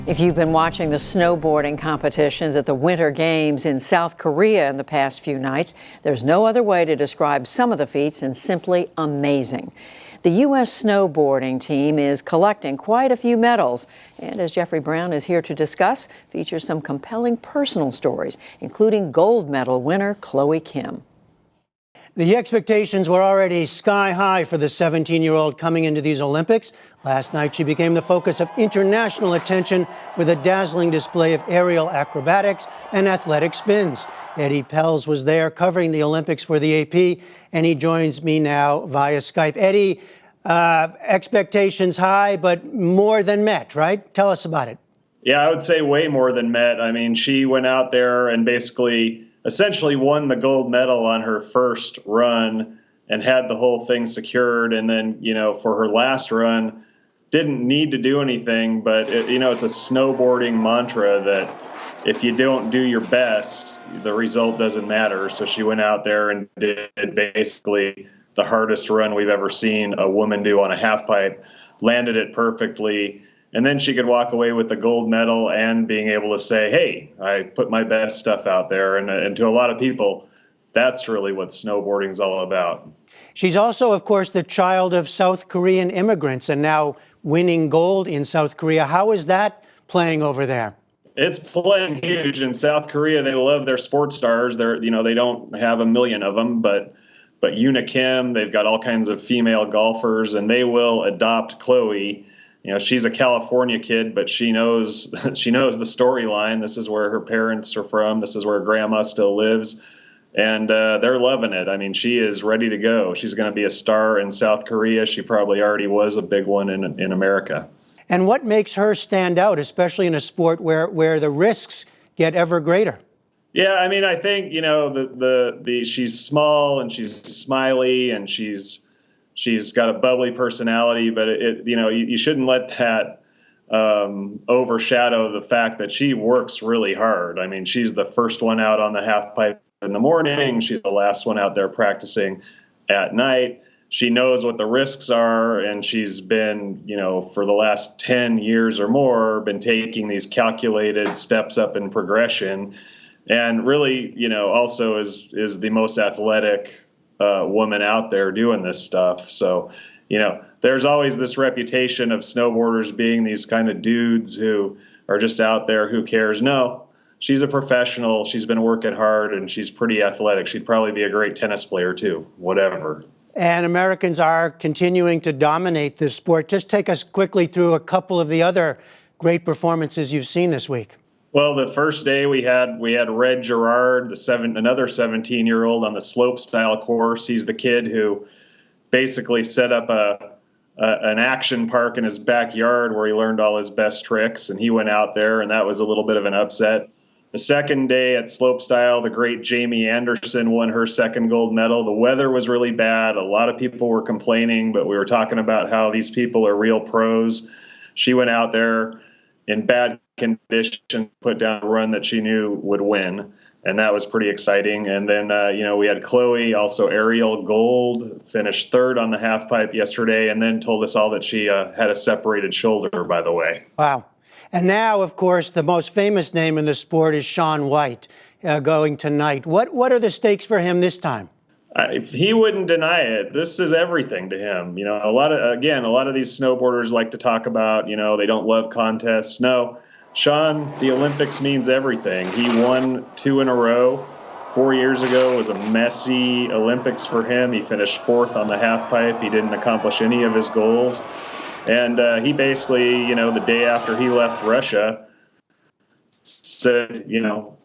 If you've been watching the snowboarding competitions at the Winter Games in South Korea in the past few nights, there's no other way to describe some of the feats than simply amazing. The U.S. snowboarding team is collecting quite a few medals, and as Jeffrey Brown is here to discuss, features some compelling personal stories, including gold medal winner Chloe Kim. The expectations were already sky high for the 17-year-old coming into these Olympics. Last night, she became the focus of international attention with a dazzling display of aerial acrobatics and athletic spins. Eddie Pelz was there covering the Olympics for the AP, and he joins me now via Skype. Eddie, expectations high, but more than met, right? Tell us about it. Yeah, I would say way more than met. I mean, she went out there and essentially won the gold medal on her first run and had the whole thing secured. And then, for her last run, didn't need to do anything, but it's a snowboarding mantra that if you don't do your best, the result doesn't matter. So she went out there and did basically the hardest run we've ever seen a woman do on a half pipe, landed it perfectly. And then she could walk away with the gold medal and being able to say, hey, I put my best stuff out there. And to a lot of people, that's really what snowboarding is all about. She's also, of course, the child of South Korean immigrants and now winning gold in South Korea. How is that playing over there? It's playing huge in South Korea. They love their sports stars. They don't have a million of them, but Yoona Kim, they've got all kinds of female golfers, and they will adopt Chloe. She's a California kid, but she knows the storyline. This is where her parents are from. This is where grandma still lives. And they're loving it. I mean, she is ready to go. She's going to be a star in South Korea. She probably already was a big one in America. And what makes her stand out, especially in a sport where the risks get ever greater? Yeah, I mean, I think, she's small and she's smiley and she's got a bubbly personality, but you shouldn't let that overshadow the fact that she works really hard. I mean, she's the first one out on the half pipe in the morning. She's the last one out there practicing at night. She knows what the risks are, and she's been, for the last 10 years or more, been taking these calculated steps up in progression, and really, also is the most athletic woman out there doing this stuff. So, there's always this reputation of snowboarders being these kind of dudes who are just out there, who cares? No, she's a professional. She's been working hard and she's pretty athletic. She'd probably be a great tennis player too, whatever. And Americans are continuing to dominate this sport. Just take us quickly through a couple of the other great performances you've seen this week. Well, the first day we had Red Gerard, another 17-year-old on the slopestyle course. He's the kid who basically set up an action park in his backyard where he learned all his best tricks, and he went out there, and that was a little bit of an upset. The second day at slopestyle, the great Jamie Anderson won her second gold medal. The weather was really bad. A lot of people were complaining, but we were talking about how these people are real pros. She went out there in bad conditions, put down a run that she knew would win, and that was pretty exciting. And then, we had Chloe, also aerial gold, finished third on the half pipe yesterday, and then told us all that she had a separated shoulder, by the way. Wow. And now, of course, the most famous name in the sport is Shaun White going tonight. What are the stakes for him this time? He wouldn't deny it. This is everything to him. A lot of these snowboarders like to talk about, they don't love contests. No, Shaun, the Olympics means everything. He won 2 in a row. 4 years ago was a messy Olympics for him. He finished fourth on the half pipe. He didn't accomplish any of his goals. And he basically, the day after he left Russia, said,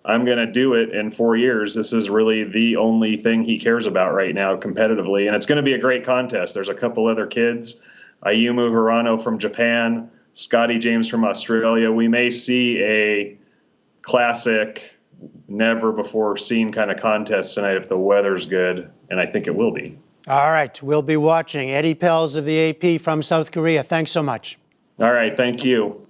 I'm going to do it in 4 years. This is really the only thing he cares about right now competitively. And it's going to be a great contest. There's a couple other kids, Ayumu Hirano from Japan, Scotty James from Australia. We may see a classic, never before seen kind of contest tonight if the weather's good. And I think it will be. All right. We'll be watching. Eddie Pelz of the AP from South Korea. Thanks so much. All right. Thank you.